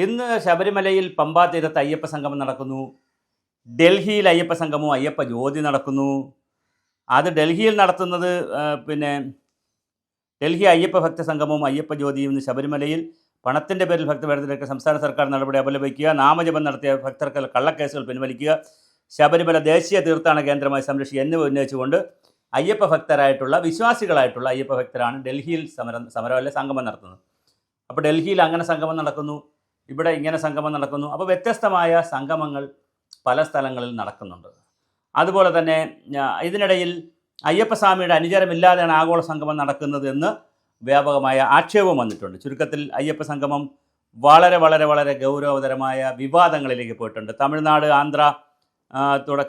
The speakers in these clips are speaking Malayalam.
ഇന്ന് ശബരിമലയിൽ പമ്പാ തീരത്ത് അയ്യപ്പ സംഗമം നടക്കുന്നു. ഡൽഹിയിൽ അയ്യപ്പ സംഗമവും അയ്യപ്പ ജ്യോതി നടക്കുന്നു. അത് ഡൽഹിയിൽ നടത്തുന്നത് പിന്നെ ഡൽഹി അയ്യപ്പ ഭക്ത സംഗമവും അയ്യപ്പ ജ്യോതിയും ഇന്ന് ശബരിമലയിൽ പണത്തിൻ്റെ പേരിൽ ഭക്തവേടത്തിലേക്ക് സംസ്ഥാന സർക്കാർ നടപടി അപലപിക്കുക, നാമജപം നടത്തിയ ഭക്തർക്ക് കള്ളക്കേസുകൾ പിൻവലിക്കുക, ശബരിമല ദേശീയ തീർത്ഥാടന കേന്ദ്രമായി സംരക്ഷിക്കുക എന്നിവ ഉന്നയിച്ചുകൊണ്ട് അയ്യപ്പ ഭക്തരായിട്ടുള്ള വിശ്വാസികളായിട്ടുള്ള അയ്യപ്പ ഭക്തരാണ് ഡൽഹിയിൽ സമരമല്ല സംഗമം നടത്തുന്നത്. അപ്പോൾ ഡൽഹിയിൽ അങ്ങനെ സംഗമം നടക്കുന്നു, ഇവിടെ ഇങ്ങനെ സംഗമം നടക്കുന്നു. അപ്പോൾ വ്യത്യസ്തമായ സംഗമങ്ങൾ പല സ്ഥലങ്ങളിൽ നടക്കുന്നുണ്ട്. അതുപോലെ തന്നെ ഇതിനിടയിൽ അയ്യപ്പസ്വാമിയുടെ അനുചരമില്ലാതെയാണ് ആഗോള സംഗമം നടക്കുന്നത് എന്ന് വ്യാപകമായ ആക്ഷേപം വന്നിട്ടുണ്ട്. ചുരുക്കത്തിൽ അയ്യപ്പ സംഗമം വളരെ വളരെ വളരെ ഗൗരവതരമായ വിവാദങ്ങളിലേക്ക് പോയിട്ടുണ്ട്. തമിഴ്നാട്, ആന്ധ്ര,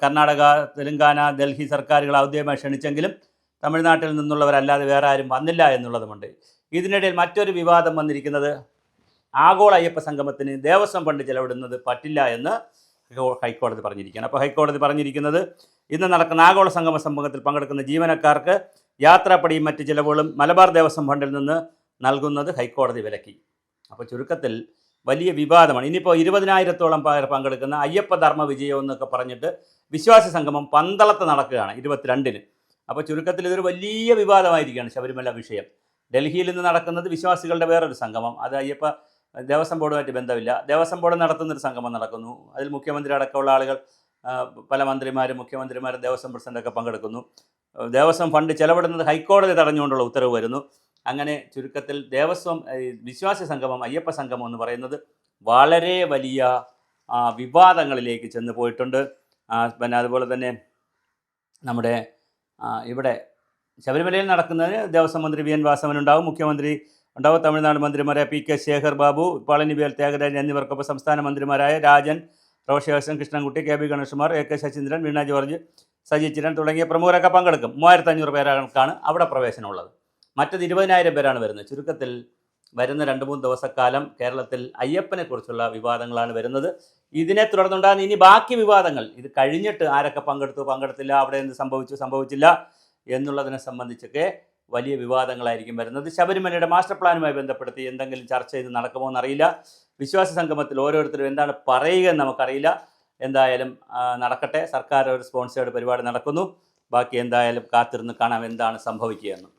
കർണാടക, തെലുങ്കാന, ഡൽഹി സർക്കാരുകൾ ഔദ്യോഗികമായി ക്ഷണിച്ചെങ്കിലും തമിഴ്നാട്ടിൽ നിന്നുള്ളവരല്ലാതെ വേറെ ആരും വന്നില്ല എന്നുള്ളതുമുണ്ട്. ഇതിനിടയിൽ മറ്റൊരു വിവാദം വന്നിരിക്കുന്നത് ആഗോള അയ്യപ്പ സംഗമത്തിന് ദേവസ്വം ഫണ്ട് ചെലവിടുന്നത് പറ്റില്ല എന്ന് ഹൈക്കോടതി പറഞ്ഞിരിക്കുകയാണ്. അപ്പോൾ ഹൈക്കോടതി പറഞ്ഞിരിക്കുന്നത് ഇന്ന് നടക്കുന്ന ആഗോള സംഗമ സംഭവത്തിൽ പങ്കെടുക്കുന്ന ജീവനക്കാർക്ക് യാത്രാപ്പടിയും മറ്റ് ചിലവുകളും മലബാർ ദേവസ്വം ഫണ്ടിൽ നിന്ന് നൽകുന്നത് ഹൈക്കോടതി വിലക്കി. അപ്പോൾ ചുരുക്കത്തിൽ വലിയ വിവാദമാണ്. ഇനിയിപ്പോൾ 20,000-ഓളം പേർ പങ്കെടുക്കുന്ന അയ്യപ്പ ധർമ്മ വിജയം എന്നൊക്കെ പറഞ്ഞിട്ട് വിശ്വാസി സംഗമം പന്തളത്ത് നടക്കുകയാണ് 22-ന്. അപ്പോൾ ചുരുക്കത്തിൽ ഇതൊരു വലിയ വിവാദമായിരിക്കുകയാണ് ശബരിമല വിഷയം. ഡൽഹിയിൽ നിന്ന് നടക്കുന്നത് വിശ്വാസികളുടെ വേറൊരു സംഗമം, അത് അയ്യപ്പ ദേവസ്വം ബോർഡുമായിട്ട് ബന്ധമില്ല. ദേവസ്വം ബോർഡ് നടത്തുന്നൊരു സംഗമം നടക്കുന്നു. അതിൽ മുഖ്യമന്ത്രി അടക്കമുള്ള ആളുകൾ, പല മന്ത്രിമാരും മുഖ്യമന്ത്രിമാരും ദേവസ്വം പ്രസിഡൻ്റൊക്കെ പങ്കെടുക്കുന്നു. ദേവസ്വം ഫണ്ട് ചെലവിടുന്നത് ഹൈക്കോടതി തടഞ്ഞുകൊണ്ടുള്ള ഉത്തരവ് വരുന്നു. അങ്ങനെ ചുരുക്കത്തിൽ വിശ്വാസി സംഗമം, അയ്യപ്പ സംഗമം എന്ന് പറയുന്നത് വളരെ വലിയ വിവാദങ്ങളിലേക്ക് ചെന്ന് പോയിട്ടുണ്ട്. പിന്നെ അതുപോലെ തന്നെ നമ്മുടെ ഇവിടെ ശബരിമലയിൽ നടക്കുന്നതിന് ദേവസ്വം മന്ത്രി വി എൻ വാസവനുണ്ടാവും, മുഖ്യമന്ത്രി ഉണ്ടാവും, തമിഴ്നാട് മന്ത്രിമാരായ പി കെ ശേഖർ ബാബു, പളനിവേൽ ത്യാഗരാജൻ എന്നിവർക്കൊപ്പം സംസ്ഥാന മന്ത്രിമാരായ Rajan, Roshi Krishnankutty, K B Ganeshkumar, A K Saseendran, Veena George, Saji Cherian തുടങ്ങിയ പ്രമുഖരൊക്കെ പങ്കെടുക്കും. 3500 പേരാണ് അവിടെ പ്രവേശനമുള്ളത്. മറ്റത് 20,000 പേരാണ് വരുന്നത്. ചുരുക്കത്തിൽ വരുന്ന 2-3 ദിവസക്കാലം കേരളത്തിൽ അയ്യപ്പനെക്കുറിച്ചുള്ള വിവാദങ്ങളാണ് വരുന്നത്. ഇതിനെ തുടർന്നുണ്ടാകുന്ന ഇനി ബാക്കി വിവാദങ്ങൾ, ഇത് കഴിഞ്ഞിട്ട് ആരൊക്കെ പങ്കെടുത്തില്ല, അവിടെ എന്ത് സംഭവിച്ചില്ല എന്നുള്ളതിനെ സംബന്ധിച്ചൊക്കെ വലിയ വിവാദങ്ങളായിരിക്കും വരുന്നത്. ശബരിമലയുടെ മാസ്റ്റർ പ്ലാനുമായി ബന്ധപ്പെടുത്തി എന്തെങ്കിലും ചർച്ച ചെയ്ത് നടക്കുമോ എന്നറിയില്ല. വിശ്വാസ സംഗമത്തിൽ ഓരോരുത്തരും എന്താണ് പറയുക എന്ന് നമുക്കറിയില്ല. എന്തായാലും നടക്കട്ടെ. സർക്കാർ ഒരു സ്പോൺസേർഡ് പരിപാടി നടക്കുന്നു. ബാക്കി എന്തായാലും കാത്തിരുന്ന് കാണാം എന്താണ് സംഭവിക്കുക എന്ന്.